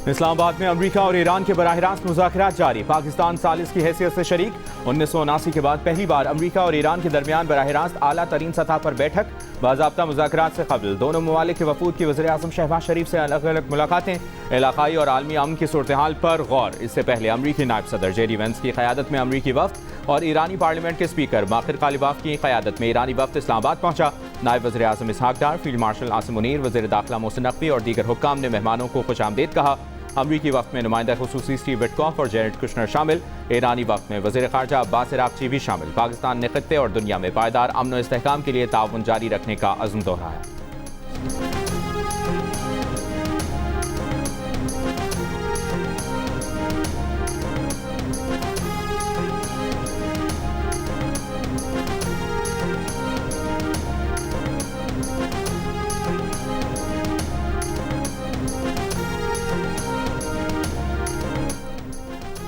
इस्लामाबाद में अमरीका और ईरान के बराह रास्त मुज़ाकरात जारी। पाकिस्तान सालिस की हैसियत से शरीक। 1979 के बाद पहली बार अमरीका और ईरान के दरमियान बराह रास्त आला तरीन सतह पर बैठक। बाज़ाब्ता मुज़ाकरात से कबल दोनों ममालिक के वफूद की वज़ीर आज़म शहबाज शरीफ से अलग अलग मुलाकातें। इलाकाई और आलमी अमन की सूरत हाल पर गौर। इससे पहले अमरीकी नायब सदर JD Vance की क़यादत में अमरीकी वफ़द और ईरानी पार्लियामेंट के स्पीकर बाक़िर कालिबाफ की क़यादत में ईरानी वफ़द इस्लामाबाद पहुंचा। नायब वज़ीर आज़म इसहाक डार, फील्ड मार्शल आसिम मुनीर, वज़ीर दाखिला मोहसिन नकवी और दीगर हुक्काम ने मेहमानों को खुशामदीद कहा। अमरीकी वफ़द में नुमाइंदा खुसूसी स्टीव विटकॉफ और जेरेड कुशनर शामिल। ईरानी वफ़द में वज़ीर ख़ारजा अब्बास इराक़ची भी शामिल। पाकिस्तान ने खित्ते और दुनिया में पायदार अमन और इस्तेहकाम के लिए ताउन जारी रखने का अज़्म दोहराया।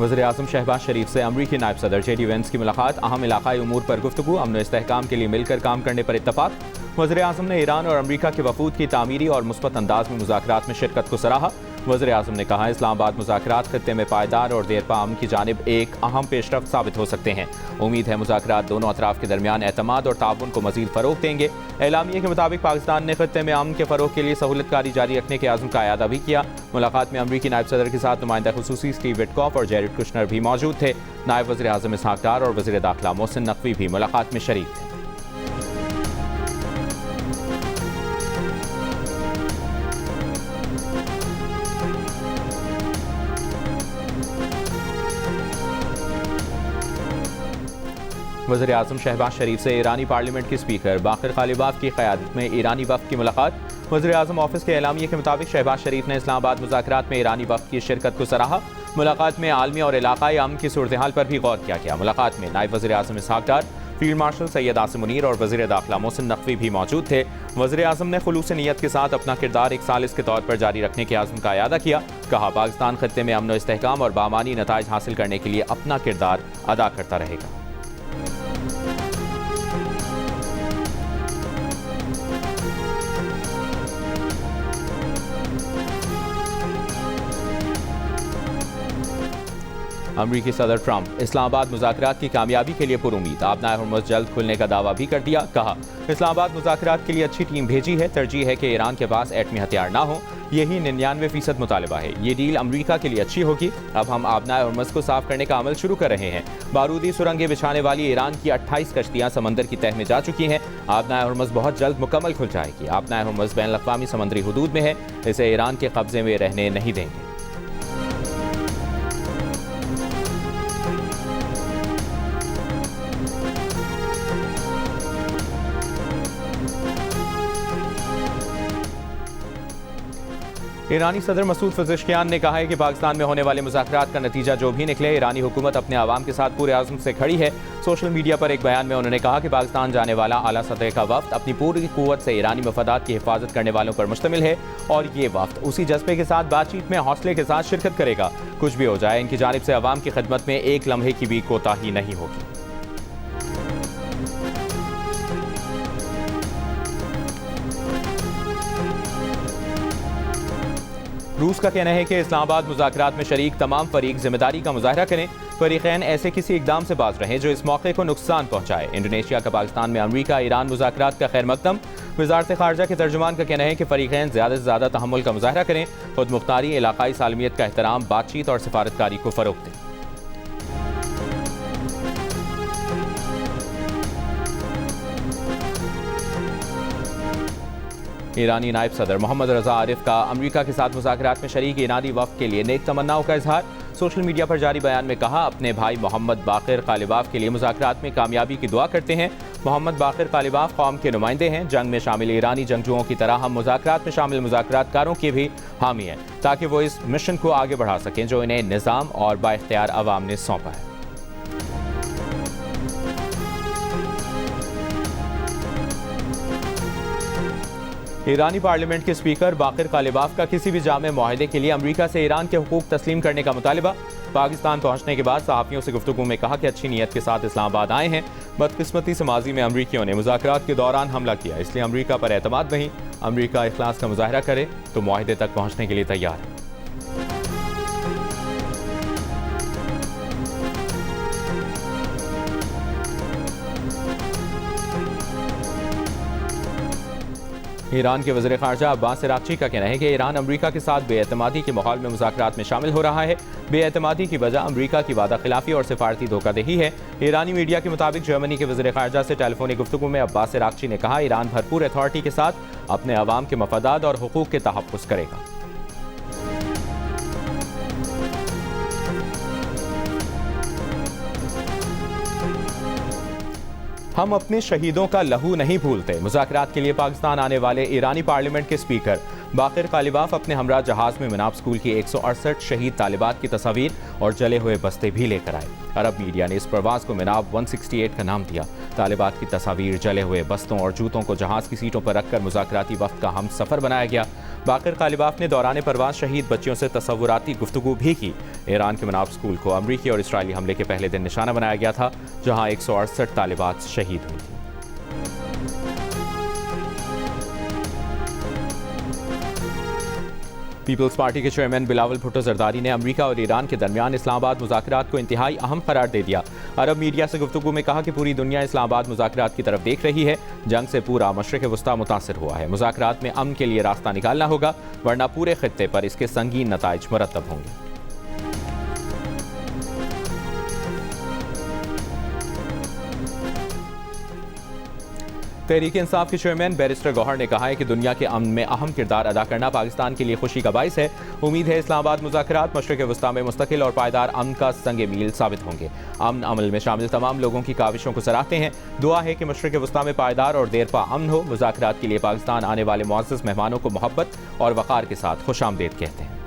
वज़ीर आज़म शहबाज शरीफ से अमरीकी नायब सदर JD Vance की मुलाकात। अहम इलाकाई उमूर पर गुफ्तगू। अमन और इस्तेहकाम के लिए मिलकर काम करने पर इत्तफाक। वज़ीर आज़म ने ईरान और अमरीका के वफूद की तामीरी और मुस्बत अंदाज में मुज़ाकरात में शिरकत को सराहा। वज़ीर आज़म ने कहा, इस्लामाबाद मुज़ाकरात खित्ते में पायदार और देरपा अमन की जानिब एक अहम पेशरफ्त साबित हो सकते हैं। उम्मीद है मुज़ाकरात दोनों अतराफ के दरमियान एतमाद और ताउन को मज़ीद फ़रोग़ देंगे। एलामिया के मुताबिक पाकिस्तान ने खित्ते में अमन के फ़रोग़ के लिए सहूलतकारी जारी रखने के आज़म का इआदा भी किया। मुलाकात में अमरीकी नायब सदर के साथ नुमाइंदा खुसूसी स्टीव विटकॉफ और जेरेड कुशनर भी मौजूद थे। नायब वज़ीर आज़म इसहाक डार और वज़ीर दाखिला मोहसिन नकवी भी मुलाकात में शरीक थे। वज़ीर आज़म शहबाज शरीफ से ईरानी पार्लियामेंट के स्पीकर बाक़िर कालिबाफ की क़यादत में ईरानी वफ़द की मुलाकात। वज़ीर आज़म ऑफिस के एलामिया के मुताबिक शहबाज शरीफ ने इस्लामाबाद मुज़ाकरात में ईरानी वफ़द की शिरकत को सराहा। मुलाकात में आलमी और इलाकाई अमन की सूरत हाल पर भी गौर किया गया। मुलाकात में नायब वज़ीर आज़म इसहाक डार, फील्ड मार्शल सैयद आसिम मुनीर और वज़ीर दाखिला मोहसिन नकवी भी मौजूद थे। वज़ीर आज़म ने खुलूस नीयत के साथ अपना किरदार एक सालिस के तौर पर जारी रखने के आज़म का इआदा किया। कहा, पाकिस्तान खित्ते में अमन और इस्तेहकाम और बामानी नताइज हासिल करने के लिए अपना किरदार अदा करता रहेगा। अमरीकी सदर ट्रंप इस्लामाबाद मुज़ाकरात की कामयाबी के लिए पुरुमीद। आबनाए हुर्मुज़ जल्द खुलने का दावा भी कर दिया। कहा, इस्लामाबाद मुज़ाकरात के लिए अच्छी टीम भेजी है। तरजीह है कि ईरान के पास एटमी हथियार ना हो। यही 99% मुतालबा है। ये डील अमरीका के लिए अच्छी होगी। अब हम आबनाए हुर्मुज़ को साफ करने का अमल शुरू कर रहे हैं। बारूदी सुरंगें बिछाने वाली ईरान की 28 कश्तियाँ समंदर की तह में जा चुकी हैं। आबनाए हुर्मुज़ बहुत जल्द मुकम्मल खुल जाएगी। आबनाए हुर्मुज़ बैन अल-अक़वामी समुद्री हुदूद में है। इसे ईरान के कब्जे में रहने नहीं देंगे। ईरानी सदर मसूद पज़ेश्कियान ने कहा है कि पाकिस्तान में होने वाले मुज़ाकरात का नतीजा जो भी निकले, ईरानी हुकूमत अपने आवाम के साथ पूरे आज़म से खड़ी है। सोशल मीडिया पर एक बयान में उन्होंने कहा कि पाकिस्तान जाने वाला आला सतह का वफ़द अपनी पूरी क़ुव्वत से ईरानी मफादात की हिफाजत करने वालों पर मुश्तमिल है और ये वफ़द उसी जज्बे के साथ बातचीत में हौसले के साथ शिरकत करेगा। कुछ भी हो जाए, इनकी जानिब से आवाम की खिदमत में एक लम्हे की भी कोताही नहीं होगी। रूस का कहना है कि इस्लामाबाद मुज़ाकरात में शरीक तमाम फरीक जिम्मेदारी का मुजाहरा करें। फरीक़ैन ऐसे किसी इक़दाम से बाज रहें जो इस मौके को नुकसान पहुँचाए। इंडोनेशिया का पाकिस्तान में अमरीका ईरान मुज़ाकरात का खैर मकदम। वज़ारत ख़ारजा के तर्जुमान का कहना है कि फरीक़ैन ज़्यादा से ज़्यादा तहम्मुल का मुजाहरा करें। खुद मुख्तारी, इलाकाई सालमियत का एहतराम, बातचीत और सिफारतकारी को फ़रोग़ दें। ईरानी नायब सदर मोहम्मद रज़ा आरिफ का अमरीका के साथ मुज़ाकरात में शरीक ईरानी वफ़द के लिए नेक तमन्नाओं का इजहार। सोशल मीडिया पर जारी बयान में कहा, अपने भाई मोहम्मद बाक़िर कालिबाफ के लिए मुज़ाकरात में कामयाबी की दुआ करते हैं। मोहम्मद बाक़िर कालिबाफ कौम के नुमाइंदे हैं। जंग में शामिल ईरानी जंगजुओं की तरह हम मुज़ाकरात में शामिल मुज़ाकरातकारों के भी हामी हैं, ताकि वो इस मिशन को आगे बढ़ा सकें जो इन्हें निज़ाम और बाइख्तियार अवाम ने सौंपा है। ईरानी पार्लियामेंट के स्पीकर बाक़िर कालिबाफ का किसी भी जामे मुआहदे के लिए अमरीका से ईरान के हुकूक तस्लीम करने का मुतालिबा। पाकिस्तान पहुंचने के बाद सहाफ़ियों से गुफ्तगू में कहा कि अच्छी नीयत के साथ इस्लामाबाद आए हैं। बदकिस्मती से माजी में अमरीकियों ने मुज़ाकरात के दौरान हमला किया, इसलिए अमरीका पर एतमाद नहीं। अमरीका इखलास का मुजाहरा करे तो मुआहदे तक पहुंचने के लिए तैयार है। ईरान के वज़ीर ख़ारजा अब्बास अराग़ची का कहना है कि ईरान अमरीका के साथ बेएतमादी के माहौल में मुज़ाकरात में शामिल हो रहा है। बेएतमादी की वजह अमरीका की वादा खिलाफी और सिफारती धोखाधही है। ईरानी मीडिया के मुताबिक जर्मनी के वज़ीर ख़ारजा से टेलीफोनिक गुफ्तगू में अब्बास अराग़ची ने कहा, ईरान भरपूर अथॉरिटी के साथ अपने अवाम के मफादात और हुकूक के तहफ़्फ़ुज़ करेगा। हम अपने शहीदों का लहू नहीं भूलते। मुज़ाकरात के लिए पाकिस्तान आने वाले ईरानी पार्लियामेंट के स्पीकर बाक़िर कालिबाफ अपने हमरा जहाज़ में मिनाब स्कूल की 168 शहीद तालिबात की तस्वीर और जले हुए बस्ते भी लेकर आए। अरब मीडिया ने इस प्रवास को मिनाब 168 का नाम दिया। तालिबात की तस्वीर, जले हुए बस्तों और जूतों को जहाज़ की सीटों पर रखकर मुज़ाकराती वक्त का हम सफ़र बनाया गया। बाक़िर कालिबाफ ने दौरान परवास शहीद बच्चियों से तसव्वुराती गुफ्तगू भी की। ईरान के मिनाब स्कूल को अमरीकी और इसराइली हमले के पहले दिन निशाना बनाया गया था, जहाँ 168 तालिबात शहीद हुई थी। पीपल्स पार्टी के चेयरमैन बिलावल भुट्टो जरदारी ने अमरीका और ईरान के दरमियान इस्लामाबाद मुज़ाकरात को इंतहाई अहम करार दे दिया। अरब मीडिया से गुफ्तगू में कहा कि पूरी दुनिया इस्लामाबाद मुज़ाकरात की तरफ देख रही है। जंग से पूरा मशरिक़ वस्ता मुतासिर हुआ है। मुज़ाकरात में अमन के लिए रास्ता निकालना होगा, वरना पूरे खित्ते पर इसके संगीन नताइज मुरतब होंगे। तहरीक इंसाफ के चेयरमैन बैरिस्टर गौहर ने कहा है कि दुनिया के अमन में अहम किरदार अदा करना पाकिस्तान के लिए खुशी का बाइस है। उम्मीद है इस्लामाबाद मुज़ाकरात मशरिक़ वस्ता में मुस्तकिल और पायदार अमन का संग मील साबित होंगे। अमन अमल में शामिल तमाम लोगों की काविशों को सराहते हैं। दुआ है कि मशरिक़ वस्ता में पायदार और देरपा अमन हो। मुज़ाकरात के लिए पाकिस्तान आने वाले मुअज़्ज़ज़ मेहमानों को मोहब्बत और वक़ार के साथ खुशामदीद कहते हैं।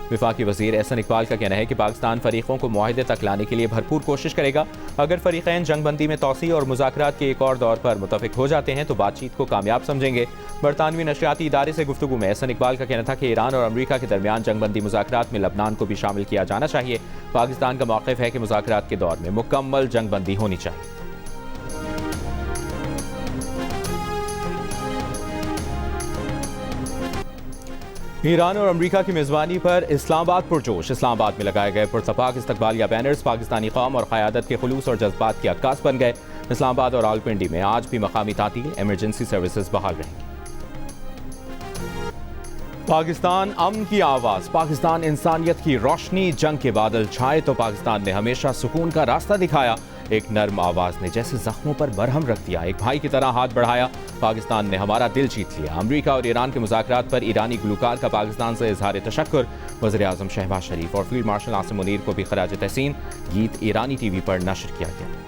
विफाकी वज़ीर एहसन इकबाल का कहना है कि पाकिस्तान फरीकों को मुआहदे तक लाने के लिए भरपूर कोशिश करेगा। अगर फरीक़ैन जंगबंदी में तोसी और मुज़ाकरात के एक और दौर पर मुत्तफ़िक हो जाते हैं तो बातचीत को कामयाब समझेंगे। बरतानवी नशरियाती इदारे से गुफ्तगू में एहसन इकबाल का कहना था कि ईरान और अमरीका के दरमियान जंगबंदी मुज़ाकरात में लबनान को भी शामिल किया जाना चाहिए। पाकिस्तान का मौक़िफ़ है कि मुज़ाकरात के दौर में मुकम्मल जंगबंदी होनी चाहिए। ईरान और अमरीका की मेज़बानी पर इस्लामाबाद पुरजोश। इस्लामाबाद में लगाए गए पुरतपाक इस्तकबालिया बैनर्स पाकिस्तानी कौम और क़यादत के खुलूस और जज्बात की अक्कास बन गए। इस्लामाबाद और रावलपिंडी में आज भी मकामी तातील, इमरजेंसी सर्विसेज बहाल रहेंगी। पाकिस्तान अमन की आवाज़, पाकिस्तान इंसानियत की रोशनी। जंग के बादल छाए तो पाकिस्तान ने हमेशा सुकून का रास्ता दिखाया। एक नर्म आवाज़ ने जैसे जख्मों पर मरहम रख दिया। एक भाई की तरह हाथ बढ़ाया। पाकिस्तान ने हमारा दिल जीत लिया। अमरीका और ईरान के मुज़ाकरात पर ईरानी गुलकार का पाकिस्तान से इजहार तशक्कुर। वज़ीर आज़म शहबाज शरीफ और फील्ड मार्शल आसिम मुनीर को भी खराज तहसीन। गीत ईरानी टीवी पर नशर किया गया।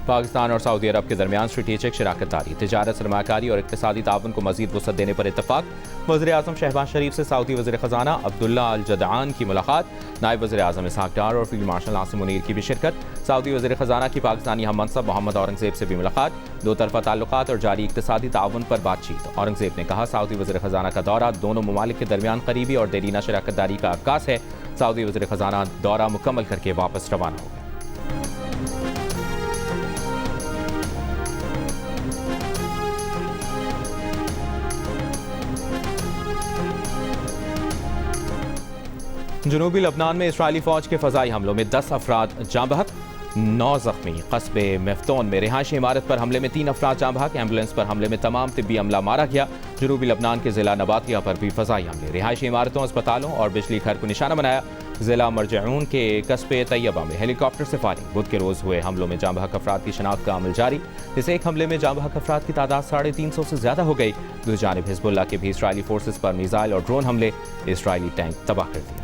पाकिस्तान और सऊदी अरब के दरमियान स्ट्रेटेजिक शराकतदारी, तिजारत, सरमाकारी और इक़्तिसादी ताउन को मज़ीद वुसअत देने पर इत्तफाक। वज़ीर आज़म शहबाज शरीफ से सऊदी वज़ीर ख़ज़ाना अब्दुल्ला अल जदआन की मुलाकात। नायब वज़ीर आज़म इसहाक़ डार और फील्ड मार्शल आसिम मुनीर की भी शिरकत। सऊदी वज़ीर ख़ज़ाना की पाकिस्तानी हम मनसब मोहम्मद औरंगज़ेब से भी मुलाकात। दो तरफ़ा ताल्लुकात और जारी इक़्तिसादी ताउन पर बातचीत। औरंगज़ेब ने कहा, सऊदी वज़ीर ख़ज़ाना का दौरा दोनों ममालिक के दरमियान करीबी और देरीना शराकतदारी का अक्कास है। सऊदी वज़ीर ख़ज़ाना दौरा मुकम्मल करके वापस रवाना हो गए। जनूबी लबनान में इस्राइली फौज के फ़ज़ाई हमलों में 10 अफराद जाँ बहक, 9 ज़ख्मी। कस्बे मेफ्तोन में रिहायशी इमारत पर हमले में 3 अफराद जाँ बहक। एम्बुलेंस पर हमले में तमाम तिब्बी अमला मारा गया। जनूबी लबनान के ज़िला नबातिया पर भी फ़ज़ाई हमले, रिहायशी इमारतों, अस्पतालों और बिजली घर को निशाना बनाया। ज़िला मरजऊन के कस्बे तैयबा में हेलीकॉप्टर से फायरिंग। बुध के रोज़ हुए हमलों में जाँ बहक अफराद की शनाख्त का अमल जारी। इस एक हमले में जाँ बहक अफराद की तादाद 350 से ज़्यादा हो गई। दूसरी जानिब हिज़्बुल्लाह के भी इसराइली फोर्सेस पर मिसाइल और ड्रोन हमले, इसराइली टैंक तबाह कर दिए।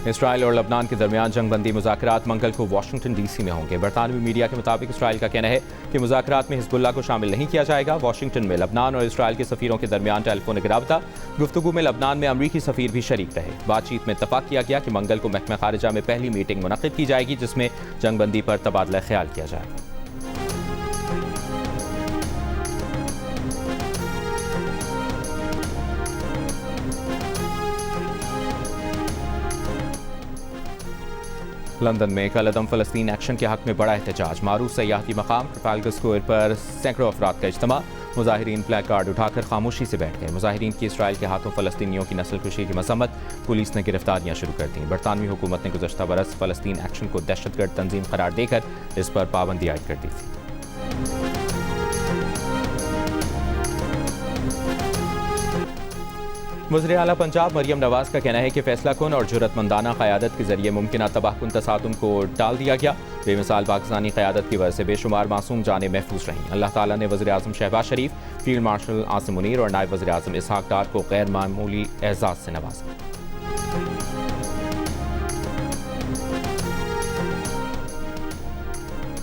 इसराइल और लबनान के दरमियान जंगबंदी मुज़ाकरात मंगल को वाशिंगटन डीसी में होंगे। बरतानवी मीडिया के मुताबिक इसराइल का कहना है कि मुज़ाकरात में हिज़्बुल्लाह को शामिल नहीं किया जाएगा। वाशिंगटन में लबनान और इसराइल के सफ़ीरों के दरमियान टेलीफोनिक राबता। गुफ्तगू में लबनान में अमरीकी सफ़ीर भी शरीक रहे। बातचीत में इत्तफाक किया गया कि मंगल को महकमा खारिजा में पहली मीटिंग मुनक़्क़िद की जाएगी, जिसमें जंगबंदी पर तबादला ख्याल किया जाएगा। लंदन में कल अदम फ़लस्तीन एक्शन के हक में बड़ा एहतजाज। मारूफ सयाहती मकाम ट्रफालगर स्क्वायर पर सैकड़ों अफराद का इज्तिमा। मुजाहिरीन प्लेक कार्ड उठाकर खामोशी से बैठ गए। मुजाहिरीन की इसराइल के हाथों फ़लस्तीनियों की नस्लकुशी की मजम्मत। पुलिस ने गिरफ्तारियां शुरू कर दी। बरतानवी हुकूमत ने गुज़श्ता बरस फ़लस्तीन एक्शन को दहशतगर्द तंजीम करार देकर इस पर पाबंदी आयद कर दी थी। वज़ीर आला पंजाब मरियम नवाज का कहना है कि फैसला कुन और जुर्रतमंदाना क़यादत के जरिए मुमकिन तबाहकुन तसादुम को टाल दिया गया। बेमिसाल पाकिस्तानी क़यादत की वजह से बेशुमार मासूम जानें महफूज रहीं। अल्लाह ताला ने वज़ीर आज़म शहबाज शरीफ, फील्ड मार्शल आसिम मुनीर और नायब वज़ीर आज़म इसहाक डार को गैर मामूली एजाज़ से नवाजा।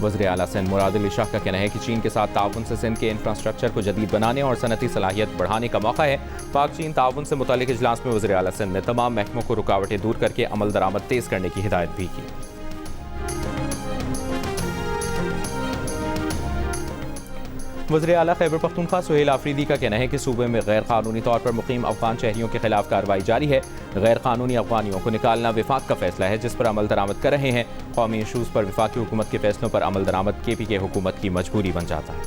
वज़ीर आला सिंध मुराद अली शाह का कहना है कि चीन के साथ ताउन से सिंध के इंफ्रास्ट्रक्चर को जदीद बनाने और सनती सलाहियत बढ़ाने का मौका है। पाक चीन ताउन से मुतालिक इजलास में वज़ीर आला सिंध ने तमाम महकमों को रुकावटें दूर करके अमल दरामद तेज़ करने की हिदायत भी की। वज़ीर आला खैबर पख्तूनख्वा सुहेल आफरीदी का कहना है कि सूबे में गैर कानूनी तौर पर मुकीम अफगान शहरियों के खिलाफ कार्रवाई जारी है। गैर कानूनी अफगानियों को निकालना विफाक का फैसला है जिस पर अमल दरामद कर रहे हैं। कौमी इशूज़ पर विफाकी हुकूमत के फैसलों पर अमल दरामद KPK हुकूमत की मजबूरी बन जाता है।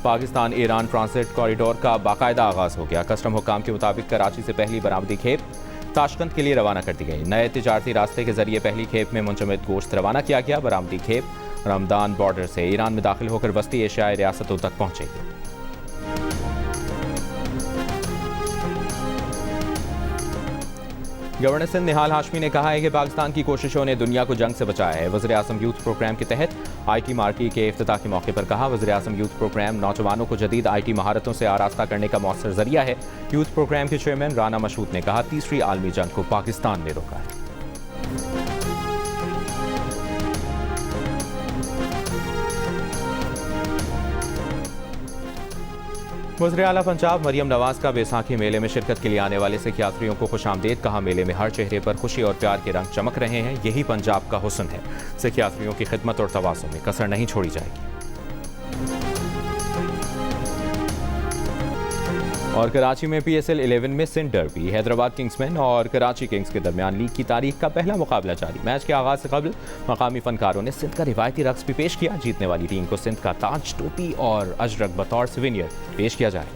पाकिस्तान ईरान ट्रांसिट कॉरिडोर का बाकायदा आगाज हो गया। कस्टम हुकाम के मुताबिक कराची से पहली बरामदी खेप ताशकंद के लिए रवाना कर दी गई। नए तिजारती रास्ते के जरिए पहली खेप में मुंजमद गोश्त रवाना किया गया। बरामदी खेप रमदान बॉर्डर से ईरान में दाखिल होकर वस्ती एशियाई रियासतों तक पहुंचेगी। गवर्नर सिंध निहाल हाशमी ने कहा है कि पाकिस्तान की कोशिशों ने दुनिया को जंग से बचाया है। वज़ीर आज़म यूथ प्रोग्राम के तहत IT मार्की के इफ्तिताह के मौके पर कहा, वज़ीर आज़म यूथ प्रोग्राम नौजवानों को जदीद IT महारतों से आरास्ता करने का मौसर जरिया है। यूथ प्रोग्राम के चेयरमैन राना मशहूद ने कहा, तीसरी आलमी जंग को पाकिस्तान ने रोका है। वज़ीर आला पंजाब मरियम नवाज का बैसाखी मेले में शिरकत के लिए आने वाले सिख यात्रियों को खुशामदीद। कहा, मेले में हर चेहरे पर खुशी और प्यार के रंग चमक रहे हैं। यही पंजाब का हुस्न है। सिख यात्रियों की खिदमत और तवाज़ुन में कसर नहीं छोड़ी जाएगी। और कराची में PSL 11 में सिंध डर्बी, हैदराबाद किंग्समैन और कराची किंग्स के दरमियान लीग की तारीख का पहला मुकाबला जारी। मैच के आगाज से कबल मकामी फनकारों ने सिंध का रिवायती रक्स भी पेश किया। जीतने वाली टीम को सिंध का ताज, टोपी और अजरक बतौर सिविनियर पेश किया जाएगा।